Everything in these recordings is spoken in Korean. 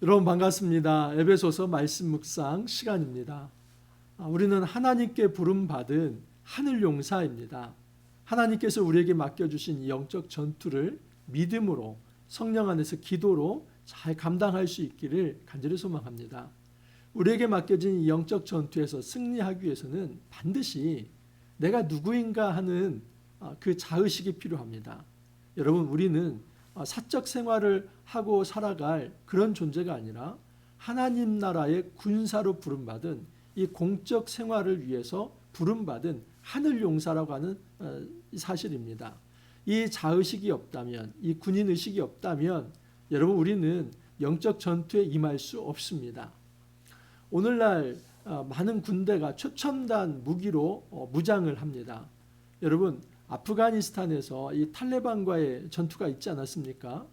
여러분 반갑습니다. 에베소서 말씀 묵상 시간입니다. 우리는 하나님께 부름받은 하늘 용사입니다. 하나님께서 우리에게 맡겨주신 이 영적 전투를 믿음으로 성령 안에서 기도로 잘 감당할 수 있기를 간절히 소망합니다. 우리에게 맡겨진 이 영적 전투에서 승리하기 위해서는 반드시 내가 누구인가 하는 그 자의식이 필요합니다. 여러분, 우리는 사적 생활을 하고 살아갈 그런 존재가 아니라 하나님 나라의 군사로 부름받은 이 공적 생활을 위해서 부름받은 하늘 용사라고 하는 사실입니다. 이 자의식이 없다면, 이 군인 의식이 없다면 여러분, 우리는 영적 전투에 임할 수 없습니다. 오늘날 많은 군대가 최첨단 무기로 무장을 합니다. 여러분, 아프가니스탄에서 이 탈레반과의 전투가 있지 않았습니까?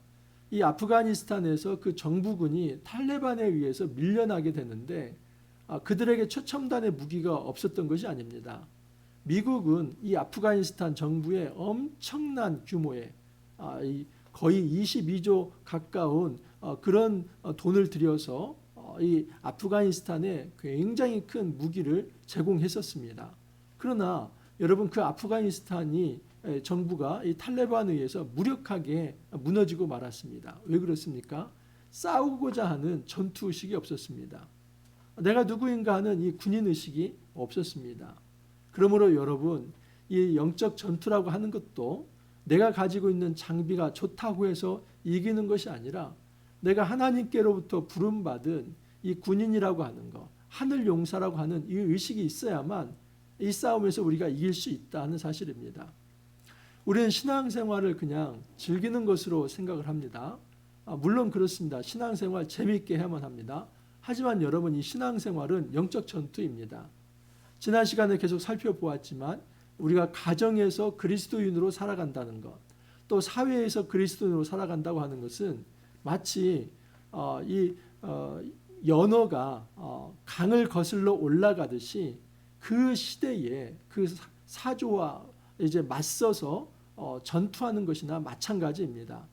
이 아프가니스탄에서 그 정부군이 탈레반에 의해서 밀려나게 되는데 그들에게 최첨단의 무기가 없었던 것이 아닙니다. 미국은 이 아프가니스탄 정부에 엄청난 규모의 거의 22조 가까운 그런 돈을 들여서 이 아프가니스탄에 굉장히 큰 무기를 제공했었습니다. 그러나 여러분, 그 아프가니스탄이 정부가 이 탈레반에 의해서 무력하게 무너지고 말았습니다. 왜 그렇습니까? 싸우고자 하는 전투의식이 없었습니다. 내가 누구인가 하는 이 군인의식이 없었습니다. 그러므로 여러분, 이 영적 전투라고 하는 것도 내가 가지고 있는 장비가 좋다고 해서 이기는 것이 아니라 내가 하나님께로부터 부름받은 이 군인이라고 하는 것, 하늘 용사라고 하는 이 의식이 있어야만 이 싸움에서 우리가 이길 수 있다는 사실입니다. 우리는 신앙생활을 그냥 즐기는 것으로 생각을 합니다. 물론 그렇습니다. 신앙생활 재미있게 해야만 합니다. 하지만 여러분, 이 신앙생활은 영적 전투입니다. 지난 시간에 계속 살펴보았지만 우리가 가정에서 그리스도인으로 살아간다는 것, 또 사회에서 그리스도인으로 살아간다고 하는 것은 마치 이 연어가 강을 거슬러 올라가듯이 그 시대에 그 사조와 이제 맞서서 전투하는 것이나 마찬가지입니다.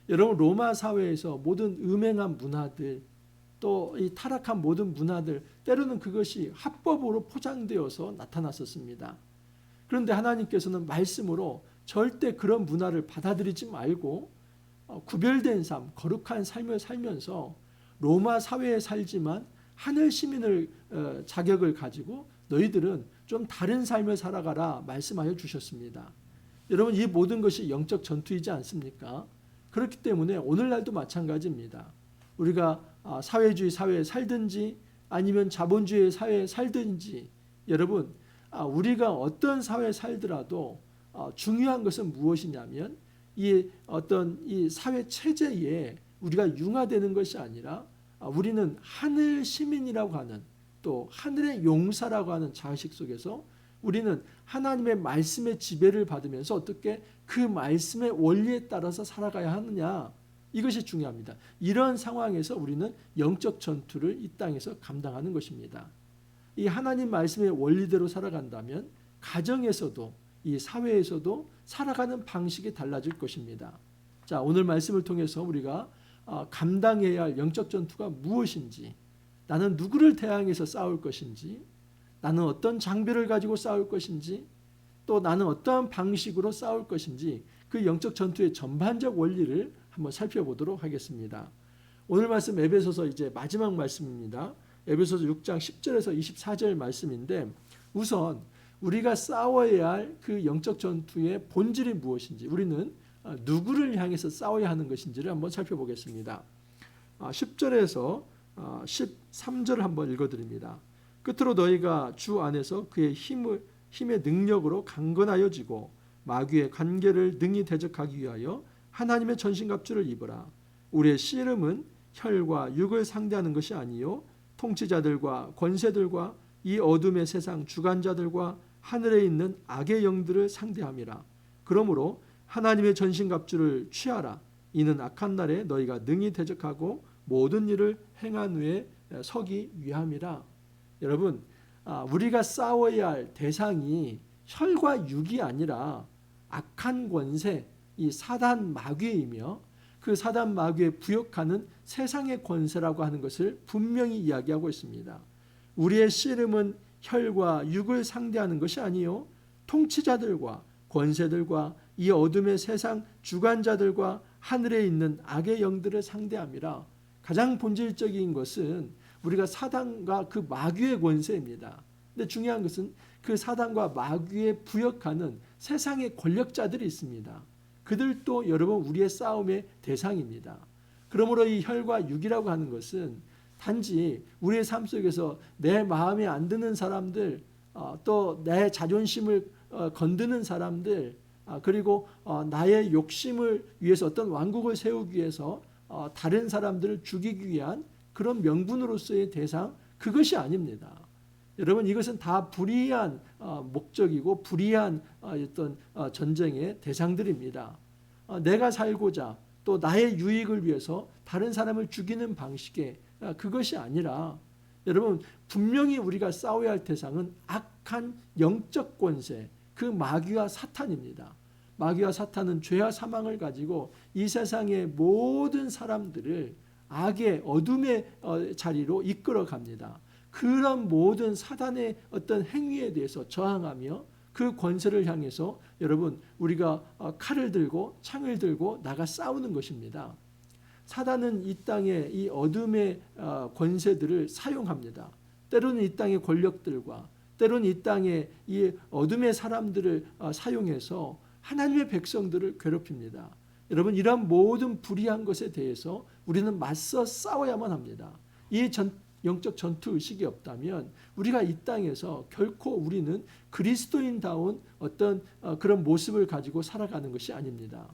여러분, 로마 사회에서 모든 음행한 문화들, 또 이 타락한 모든 문화들, 때로는 그것이 합법으로 포장되어서 나타났었습니다. 그런데 하나님께서는 말씀으로 절대 그런 문화를 받아들이지 말고 구별된 삶, 거룩한 삶을 살면서 로마 사회에 살지만 하늘 시민을 자격을 가지고 너희들은 좀 다른 삶을 살아가라 말씀하여 주셨습니다. 여러분, 이 모든 것이 영적 전투이지 않습니까? 그렇기 때문에 오늘날도 마찬가지입니다. 우리가 사회주의 사회에 살든지 아니면 자본주의 사회에 살든지 여러분, 우리가 어떤 사회에 살더라도 중요한 것은 무엇이냐면 이 어떤 이 사회 체제에 우리가 융화되는 것이 아니라 우리는 하늘 시민이라고 하는, 또 하늘의 용사라고 하는 자의식 속에서 우리는 하나님의 말씀의 지배를 받으면서 어떻게 그 말씀의 원리에 따라서 살아가야 하느냐, 이것이 중요합니다. 이런 상황에서 우리는 영적 전투를 이 땅에서 감당하는 것입니다. 이 하나님 말씀의 원리대로 살아간다면 가정에서도 이 사회에서도 살아가는 방식이 달라질 것입니다. 자, 오늘 말씀을 통해서 우리가 감당해야 할 영적 전투가 무엇인지, 나는 누구를 대항해서 싸울 것인지, 나는 어떤 장비를 가지고 싸울 것인지, 또 나는 어떠한 방식으로 싸울 것인지, 그 영적 전투의 전반적 원리를 한번 살펴보도록 하겠습니다. 오늘 말씀 에베소서 이제 마지막 말씀입니다. 에베소서 6장 10절에서 24절 말씀인데, 우선 우리가 싸워야 할 그 영적 전투의 본질이 무엇인지, 우리는 누구를 향해서 싸워야 하는 것인지를 한번 살펴보겠습니다. 10절에서 13절을 한번 읽어드립니다. 끝으로 너희가 주 안에서 그의 힘의 능력으로 강건하여지고 마귀의 관계를 능히 대적하기 위하여 하나님의 전신갑주를 입으라. 우리의 씨름은 혈과 육을 상대하는 것이 아니요 통치자들과 권세들과 이 어둠의 세상 주관자들과 하늘에 있는 악의 영들을 상대함이라. 그러므로 하나님의 전신갑주를 취하라. 이는 악한 날에 너희가 능히 대적하고 모든 일을 행한 후에 서기 위함이라. 여러분, 우리가 싸워야 할 대상이 혈과 육이 아니라 악한 권세, 이 사단 마귀이며 그 사단 마귀에 부역하는 세상의 권세라고 하는 것을 분명히 이야기하고 있습니다. 우리의 씨름은 혈과 육을 상대하는 것이 아니요 통치자들과 권세들과 이 어둠의 세상 주관자들과 하늘에 있는 악의 영들을 상대함이라. 가장 본질적인 것은 우리가 사단과 그 마귀의 권세입니다. 근데 중요한 것은 그 사단과 마귀에 부역하는 세상의 권력자들이 있습니다. 그들도 여러분 우리의 싸움의 대상입니다. 그러므로 이 혈과 육이라고 하는 것은 단지 우리의 삶 속에서 내 마음에 안 드는 사람들, 또 내 자존심을 건드는 사람들, 그리고 나의 욕심을 위해서 어떤 왕국을 세우기 위해서 다른 사람들을 죽이기 위한 그런 명분으로서의 대상, 그것이 아닙니다. 여러분, 이것은 다 불의한 목적이고 불의한 어떤 전쟁의 대상들입니다. 내가 살고자 또 나의 유익을 위해서 다른 사람을 죽이는 방식의 그것이 아니라, 여러분, 분명히 우리가 싸워야 할 대상은 악한 영적 권세, 그 마귀와 사탄입니다. 마귀와 사탄은 죄와 사망을 가지고 이 세상의 모든 사람들을 악의 어둠의 자리로 이끌어 갑니다. 그런 모든 사단의 어떤 행위에 대해서 저항하며 그 권세를 향해서 여러분 우리가 칼을 들고 창을 들고 나가 싸우는 것입니다. 사단은 이 땅의 이 어둠의 권세들을 사용합니다. 때로는 이 땅의 권력들과 때로는 이 땅의 이 어둠의 사람들을 사용해서 하나님의 백성들을 괴롭힙니다. 여러분, 이러한 모든 불의한 것에 대해서 우리는 맞서 싸워야만 합니다. 이 영적 전투 의식이 없다면 우리가 이 땅에서 결코 우리는 그리스도인다운 어떤 그런 모습을 가지고 살아가는 것이 아닙니다.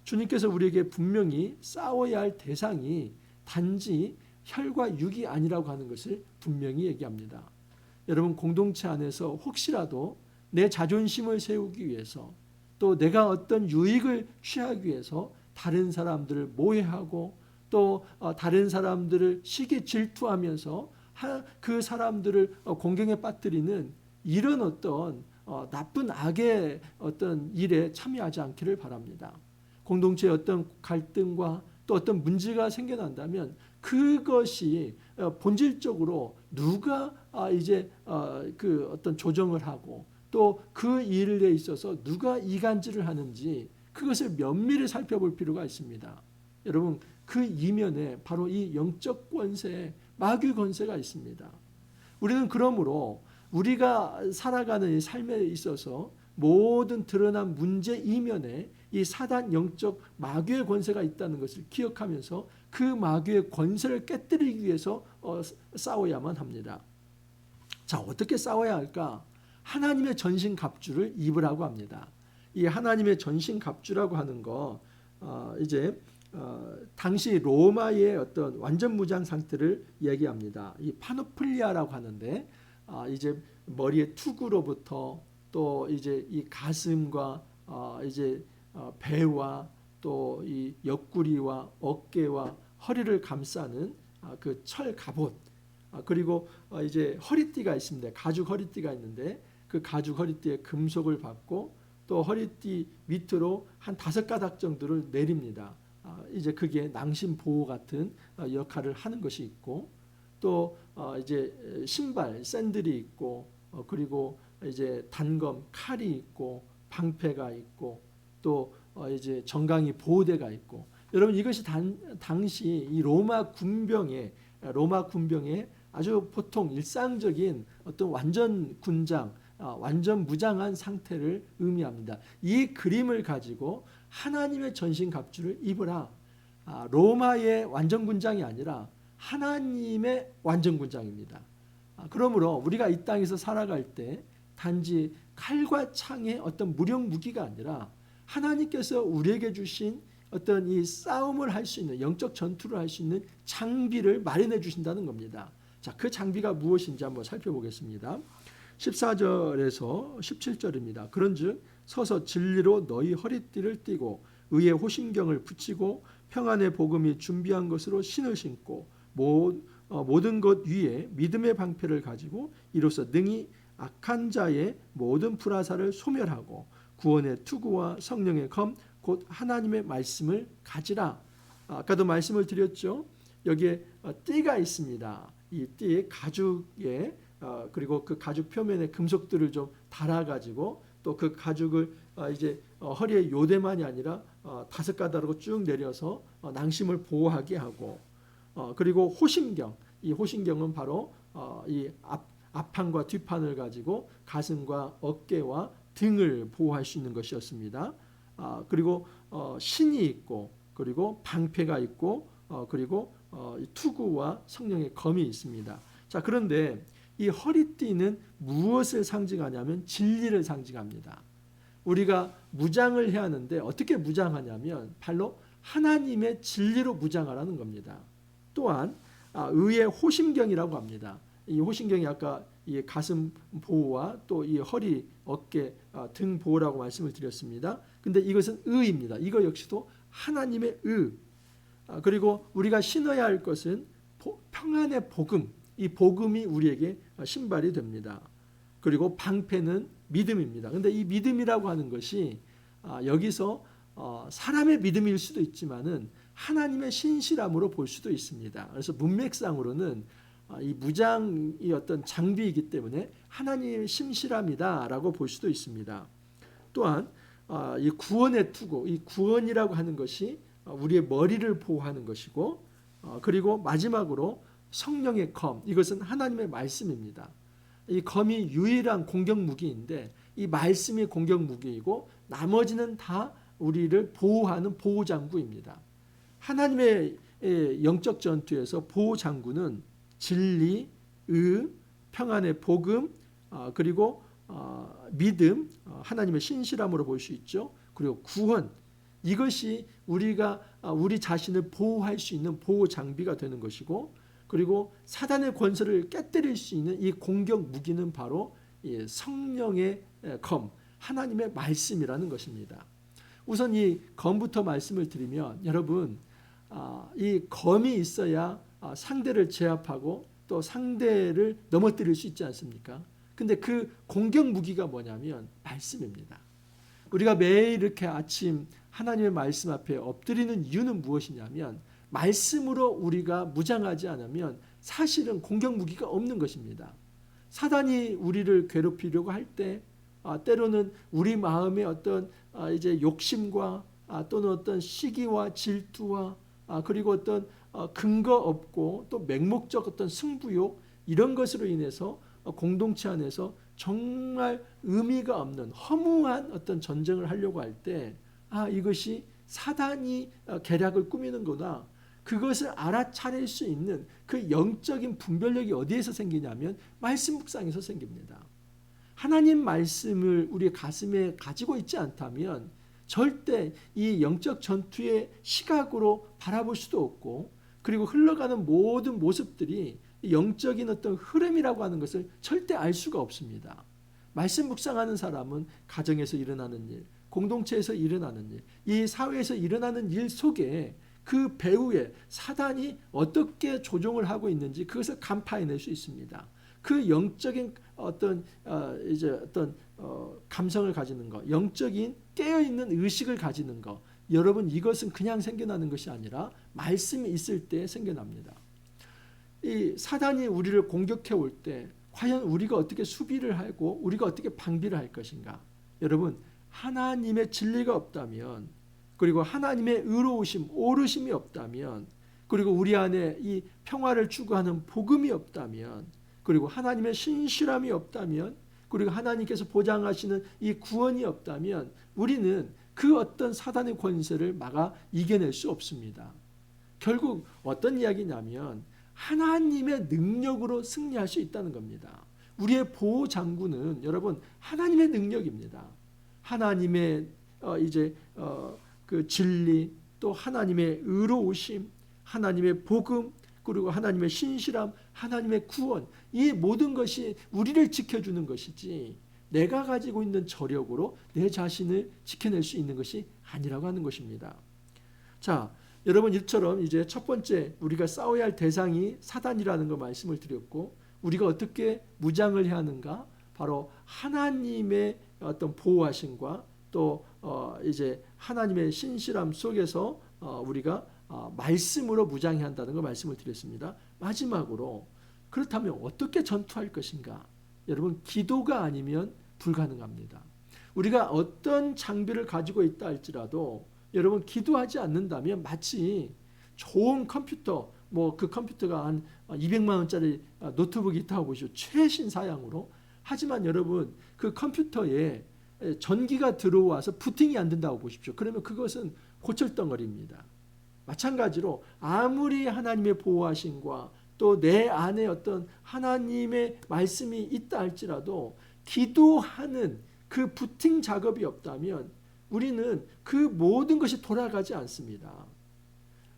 주님께서 우리에게 분명히 싸워야 할 대상이 단지 혈과 육이 아니라고 하는 것을 분명히 얘기합니다. 여러분, 공동체 안에서 혹시라도 내 자존심을 세우기 위해서 또 내가 어떤 유익을 취하기 위해서 다른 사람들을 모해하고 또 다른 사람들을 시기 질투하면서 그 사람들을 공경에 빠뜨리는 이런 어떤 나쁜 악의 어떤 일에 참여하지 않기를 바랍니다. 공동체의 어떤 갈등과 또 어떤 문제가 생겨난다면 그것이 본질적으로 누가 이제 그 어떤 조정을 하고 또 그 일에 있어서 누가 이간질을 하는지 그것을 면밀히 살펴볼 필요가 있습니다. 여러분, 그 이면에 바로 이 영적 권세, 마귀 권세가 있습니다. 우리는 그러므로 우리가 살아가는 이 삶에 있어서 모든 드러난 문제 이면에 이 사단 영적 마귀의 권세가 있다는 것을 기억하면서 그 마귀의 권세를 깨뜨리기 위해서 싸워야만 합니다. 자, 어떻게 싸워야 할까? 하나님의 전신갑주를 입으라고 합니다. 이 하나님의 전신갑주라고 하는 거 이제 당시 로마의 어떤 완전 무장 상태를 얘기합니다. 이 파노플리아라고 하는데 이제 머리의 투구로부터 또 이제 이 가슴과 이제 배와 또 이 옆구리와 어깨와 허리를 감싸는 그 철 갑옷, 그리고 이제 허리띠가 있습니다. 가죽 허리띠가 있는데 그 가죽 허리띠에 금속을 받고 또 허리띠 밑으로 한 5가닥 정도를 내립니다. 이제 그게 낭심 보호 같은 역할을 하는 것이 있고 또 이제 신발 샌들이 있고 그리고 이제 단검 칼이 있고 방패가 있고 또 이제 정강이 보호대가 있고, 여러분 이것이 당시 이 로마 군병의 아주 보통 일상적인 어떤 완전 군장, 완전 무장한 상태를 의미합니다. 이 그림을 가지고 하나님의 전신갑주를 입으라. 로마의 완전 군장이 아니라 하나님의 완전 군장입니다. 그러므로 우리가 이 땅에서 살아갈 때 단지 칼과 창의 어떤 무력 무기가 아니라 하나님께서 우리에게 주신 어떤 이 싸움을 할 수 있는 영적 전투를 할 수 있는 장비를 마련해 주신다는 겁니다. 자, 그 장비가 무엇인지 한번 살펴보겠습니다. 14절에서 17절입니다. 그런즉 서서 진리로 너희 허리띠를 띠고 의의 호심경을 붙이고 평안의 복음이 준비한 것으로 신을 신고 모든 것 위에 믿음의 방패를 가지고 이로써 능히 악한 자의 모든 불화살을 소멸하고 구원의 투구와 성령의 검 곧 하나님의 말씀을 가지라. 아까도 말씀을 드렸죠. 여기에 띠가 있습니다. 이 띠에 가죽에 그리고 그 가죽 표면에 금속들을 좀 달아가지고 또 그 가죽을 이제 허리에 요대만이 아니라 5가닥으로 쭉 내려서 낭심을 보호하게 하고 그리고 호심경, 이 호심경은 바로 이 앞판과 뒷판을 가지고 가슴과 어깨와 등을 보호할 수 있는 것이었습니다. 그리고 신이 있고 그리고 방패가 있고 그리고 투구와 성령의 검이 있습니다. 자, 그런데 이 허리띠는 무엇을 상징하냐면 진리를 상징합니다. 우리가 무장을 해야 하는데 어떻게 무장하냐면 발로 하나님의 진리로 무장하라는 겁니다. 또한 의의 호심경이라고 합니다. 이 호심경이 아까 이 가슴 보호와 또 이 허리, 어깨, 등 보호라고 말씀을 드렸습니다. 근데 이것은 의입니다. 이거 역시도 하나님의 의. 그리고 우리가 신어야 할 것은 평안의 복음. 이 복음이 우리에게 신발이 됩니다. 그리고 방패는 믿음입니다. 근데 이 믿음이라고 하는 것이 여기서 사람의 믿음일 수도 있지만은 하나님의 신실함으로 볼 수도 있습니다. 그래서 문맥상으로는 이 무장이 어떤 장비이기 때문에 하나님의 신실함이다라고 볼 수도 있습니다. 또한 이 구원의 투구, 이 구원이라고 하는 것이 우리의 머리를 보호하는 것이고 그리고 마지막으로 성령의 검, 이것은 하나님의 말씀입니다. 이 검이 유일한 공격 무기인데 이 말씀이 공격 무기이고 나머지는 다 우리를 보호하는 보호 장구입니다. 하나님의 영적 전투에서 보호 장구는 진리, 의, 평안의 복음, 그리고 믿음, 하나님의 신실함으로 볼 수 있죠. 그리고 구원, 이것이 우리가 우리 자신을 보호할 수 있는 보호 장비가 되는 것이고 그리고 사단의 권세를 깨뜨릴 수 있는 이 공격 무기는 바로 성령의 검, 하나님의 말씀이라는 것입니다. 우선 이 검부터 말씀을 드리면 여러분 이 검이 있어야 상대를 제압하고 또 상대를 넘어뜨릴 수 있지 않습니까? 근데 그 공격 무기가 뭐냐면 말씀입니다. 우리가 매일 이렇게 아침 하나님의 말씀 앞에 엎드리는 이유는 무엇이냐면 말씀으로 우리가 무장하지 않으면 사실은 공격 무기가 없는 것입니다. 사단이 우리를 괴롭히려고 할 때 때로는 우리 마음의 어떤 이제 욕심과 또는 어떤 시기와 질투와 그리고 어떤 근거 없고 또 맹목적 어떤 승부욕 이런 것으로 인해서 공동체 안에서 정말 의미가 없는 허무한 어떤 전쟁을 하려고 할 때 이것이 사단이 계략을 꾸미는구나. 그것을 알아차릴 수 있는 그 영적인 분별력이 어디에서 생기냐면 말씀 묵상에서 생깁니다. 하나님 말씀을 우리 가슴에 가지고 있지 않다면 절대 이 영적 전투의 시각으로 바라볼 수도 없고 그리고 흘러가는 모든 모습들이 영적인 어떤 흐름이라고 하는 것을 절대 알 수가 없습니다. 말씀 묵상하는 사람은 가정에서 일어나는 일, 공동체에서 일어나는 일, 이 사회에서 일어나는 일 속에 그 배후에 사단이 어떻게 조종을 하고 있는지 그것을 간파해낼 수 있습니다. 그 영적인 어떤 감성을 가지는 것, 영적인 깨어있는 의식을 가지는 것, 여러분 이것은 그냥 생겨나는 것이 아니라 말씀이 있을 때 생겨납니다. 이 사단이 우리를 공격해 올 때 과연 우리가 어떻게 수비를 하고 우리가 어떻게 방비를 할 것인가? 여러분 하나님의 진리가 없다면 그리고 하나님의 의로우심, 오르심이 없다면 그리고 우리 안에 이 평화를 추구하는 복음이 없다면 그리고 하나님의 신실함이 없다면 그리고 하나님께서 보장하시는 이 구원이 없다면 우리는 그 어떤 사단의 권세를 막아 이겨낼 수 없습니다. 결국 어떤 이야기냐면 하나님의 능력으로 승리할 수 있다는 겁니다. 우리의 보호 장구는 여러분 하나님의 능력입니다. 하나님의 그 진리 또 하나님의 의로우심, 하나님의 복음 그리고 하나님의 신실함, 하나님의 구원 이 모든 것이 우리를 지켜주는 것이지 내가 가지고 있는 저력으로 내 자신을 지켜낼 수 있는 것이 아니라고 하는 것입니다. 자, 여러분 이처럼 이제 첫 번째 우리가 싸워야 할 대상이 사단이라는 거 말씀을 드렸고 우리가 어떻게 무장을 해야 하는가? 바로 하나님의 어떤 보호하심과 또 이제 하나님의 신실함 속에서 우리가 말씀으로 무장해야 한다는 걸 말씀을 드렸습니다. 마지막으로 그렇다면 어떻게 전투할 것인가? 여러분, 기도가 아니면 불가능합니다. 우리가 어떤 장비를 가지고 있다 할지라도 여러분, 기도하지 않는다면 마치 좋은 컴퓨터, 뭐 그 컴퓨터가 한 200만 원짜리 노트북이 있다고 보시오. 최신 사양으로. 하지만 여러분, 그 컴퓨터에 전기가 들어와서 부팅이 안 된다고 보십시오. 그러면 그것은 고철덩어리입니다. 마찬가지로 아무리 하나님의 보호하심과 또 내 안에 어떤 하나님의 말씀이 있다 할지라도 기도하는 그 부팅 작업이 없다면 우리는 그 모든 것이 돌아가지 않습니다.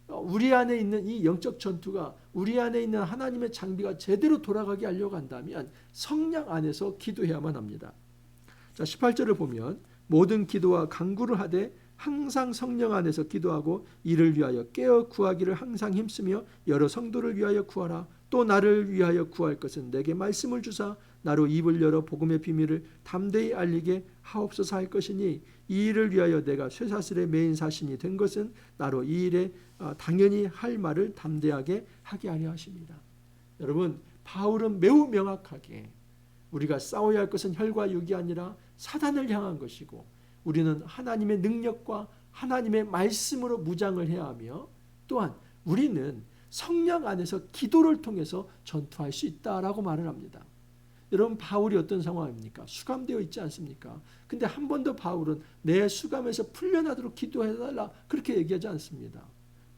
우리 안에 있는 이 영적 전투가, 우리 안에 있는 하나님의 장비가 제대로 돌아가게 하려고 한다면 성령 안에서 기도해야만 합니다. 자, 18절을 보면 모든 기도와 간구를 하되 항상 성령 안에서 기도하고 이를 위하여 깨어 구하기를 항상 힘쓰며 여러 성도를 위하여 구하라. 또 나를 위하여 구할 것은 내게 말씀을 주사 나로 입을 열어 복음의 비밀을 담대히 알리게 하옵소서 할 것이니 이 일을 위하여 내가 쇠사슬의 메인 사신이 된 것은 나로 이 일에 당연히 할 말을 담대하게 하게 하려 하십니다. 여러분, 바울은 매우 명확하게 우리가 싸워야 할 것은 혈과 육이 아니라 사단을 향한 것이고 우리는 하나님의 능력과 하나님의 말씀으로 무장을 해야 하며 또한 우리는 성령 안에서 기도를 통해서 전투할 수 있다라고 말을 합니다. 여러분, 바울이 어떤 상황입니까? 수감되어 있지 않습니까? 근데 한 번도 바울은 내 수감에서 풀려나도록 기도해달라 그렇게 얘기하지 않습니다.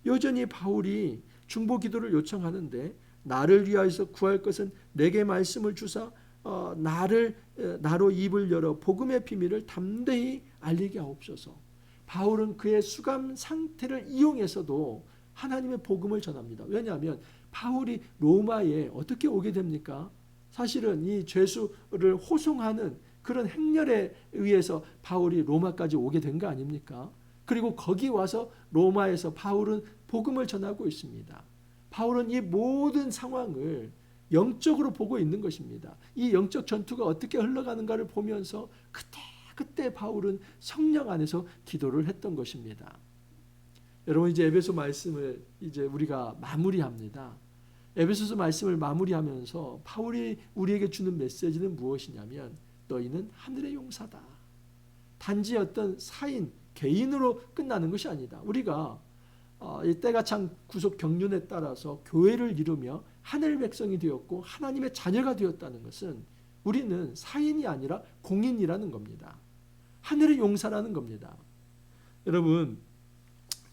여전히 바울이 중보 기도를 요청하는데 나를 위하여서 구할 것은 내게 말씀을 주사 나로 입을 열어 복음의 비밀을 담대히 알리게 하옵소서. 바울은 그의 수감 상태를 이용해서도 하나님의 복음을 전합니다. 왜냐하면 바울이 로마에 어떻게 오게 됩니까? 사실은 이 죄수를 호송하는 그런 행렬에 의해서 바울이 로마까지 오게 된 거 아닙니까? 그리고 거기 와서 로마에서 바울은 복음을 전하고 있습니다. 바울은 이 모든 상황을 영적으로 보고 있는 것입니다. 이 영적 전투가 어떻게 흘러가는가를 보면서 그때 바울은 성령 안에서 기도를 했던 것입니다. 여러분, 이제 에베소 말씀을 이제 우리가 마무리합니다. 에베소서 말씀을 마무리하면서 바울이 우리에게 주는 메시지는 무엇이냐면 너희는 하늘의 용사다. 단지 어떤 사인, 개인으로 끝나는 것이 아니다. 우리가 이 때가 참 구속 경륜에 따라서 교회를 이루며 하늘 백성이 되었고 하나님의 자녀가 되었다는 것은 우리는 사인이 아니라 공인이라는 겁니다. 하늘의 용사라는 겁니다. 여러분,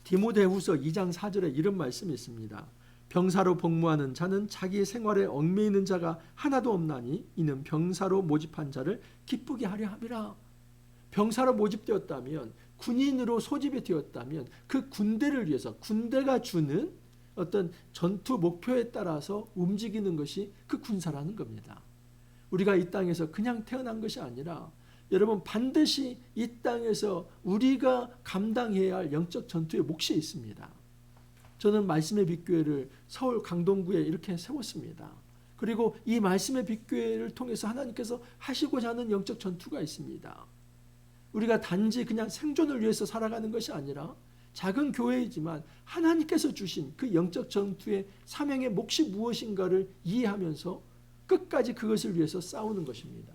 디모데후서 2장 4절에 이런 말씀이 있습니다. 병사로 복무하는 자는 자기의 생활에 얽매이는 자가 하나도 없나니 이는 병사로 모집한 자를 기쁘게 하려 함이라. 병사로 모집되었다면, 군인으로 소집이 되었다면 그 군대를 위해서 군대가 주는 어떤 전투 목표에 따라서 움직이는 것이 그 군사라는 겁니다. 우리가 이 땅에서 그냥 태어난 것이 아니라 여러분, 반드시 이 땅에서 우리가 감당해야 할 영적 전투의 몫이 있습니다. 저는 말씀의 빛교회를 서울 강동구에 이렇게 세웠습니다. 그리고 이 말씀의 빛교회를 통해서 하나님께서 하시고자 하는 영적 전투가 있습니다. 우리가 단지 그냥 생존을 위해서 살아가는 것이 아니라 작은 교회이지만 하나님께서 주신 그 영적 전투의 사명의 몫이 무엇인가를 이해하면서 끝까지 그것을 위해서 싸우는 것입니다.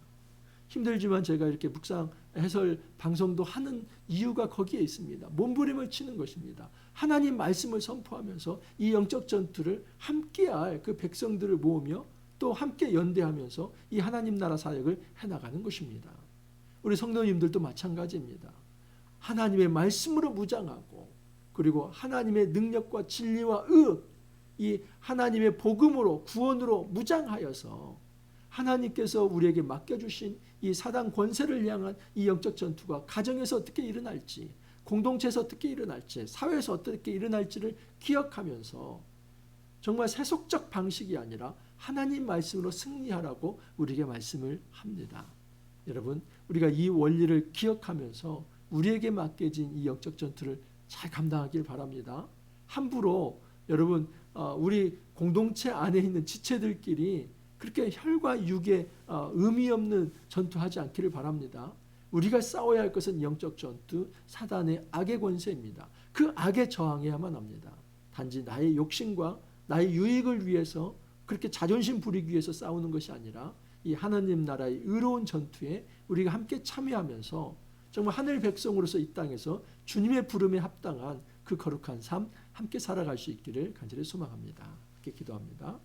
힘들지만 제가 이렇게 묵상 해설 방송도 하는 이유가 거기에 있습니다. 몸부림을 치는 것입니다. 하나님 말씀을 선포하면서 이 영적 전투를 함께할 그 백성들을 모으며 또 함께 연대하면서 이 하나님 나라 사역을 해나가는 것입니다. 우리 성도님들도 마찬가지입니다. 하나님의 말씀으로 무장하고 그리고 하나님의 능력과 진리와 의, 이 하나님의 복음으로 구원으로 무장하여서 하나님께서 우리에게 맡겨주신 이 사단 권세를 향한 이 영적 전투가 가정에서 어떻게 일어날지, 공동체에서 어떻게 일어날지, 사회에서 어떻게 일어날지를 기억하면서 정말 세속적 방식이 아니라 하나님 말씀으로 승리하라고 우리에게 말씀을 합니다. 여러분, 우리가 이 원리를 기억하면서 우리에게 맡겨진 이 영적 전투를 잘 감당하길 바랍니다. 함부로 여러분, 우리 공동체 안에 있는 지체들끼리 그렇게 혈과 육의 의미 없는 전투하지 않기를 바랍니다. 우리가 싸워야 할 것은 영적 전투, 사단의 악의 권세입니다. 그 악에 저항해야만 합니다. 단지 나의 욕심과 나의 유익을 위해서 그렇게 자존심 부리기 위해서 싸우는 것이 아니라 이 하나님 나라의 의로운 전투에 우리가 함께 참여하면서 정말 하늘 백성으로서 이 땅에서 주님의 부름에 합당한 그 거룩한 삶 함께 살아갈 수 있기를 간절히 소망합니다. 이렇게 기도합니다.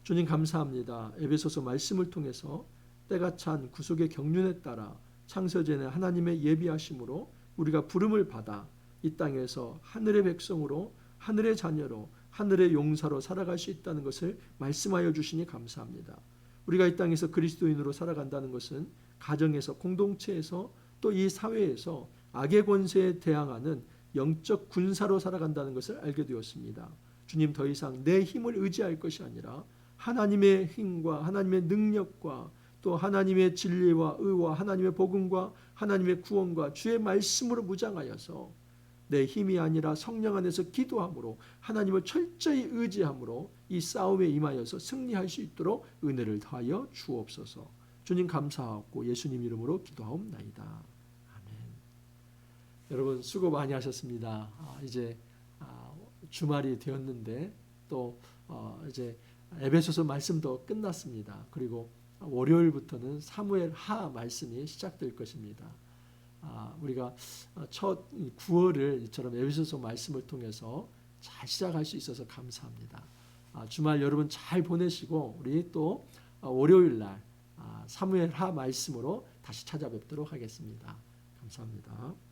주님 감사합니다. 에베소서 말씀을 통해서 때가 찬 구속의 경륜에 따라 창세전에 하나님의 예비하심으로 우리가 부름을 받아 이 땅에서 하늘의 백성으로 하늘의 자녀로 하늘의 용사로 살아갈 수 있다는 것을 말씀하여 주시니 감사합니다. 우리가 이 땅에서 그리스도인으로 살아간다는 것은 가정에서 공동체에서 또 이 사회에서 악의 권세에 대항하는 영적 군사로 살아간다는 것을 알게 되었습니다. 주님 더 이상 내 힘을 의지할 것이 아니라 하나님의 힘과 하나님의 능력과 또 하나님의 진리와 의와 하나님의 복음과 하나님의 구원과 주의 말씀으로 무장하여서 내 힘이 아니라 성령 안에서 기도함으로 하나님을 철저히 의지함으로 이 싸움에 임하여서 승리할 수 있도록 은혜를 더하여 주옵소서. 주님 감사하고 예수님 이름으로 기도하옵나이다. 아멘. 여러분 수고 많이 하셨습니다. 이제 주말이 되었는데 또 이제 에베소서 말씀도 끝났습니다. 그리고 월요일부터는 사무엘 하 말씀이 시작될 것입니다. 우리가 첫 9월을 이처럼 에베소서 말씀을 통해서 잘 시작할 수 있어서 감사합니다. 주말 여러분 잘 보내시고 우리 또 월요일 날 사무엘 하 말씀으로 다시 찾아뵙도록 하겠습니다. 감사합니다.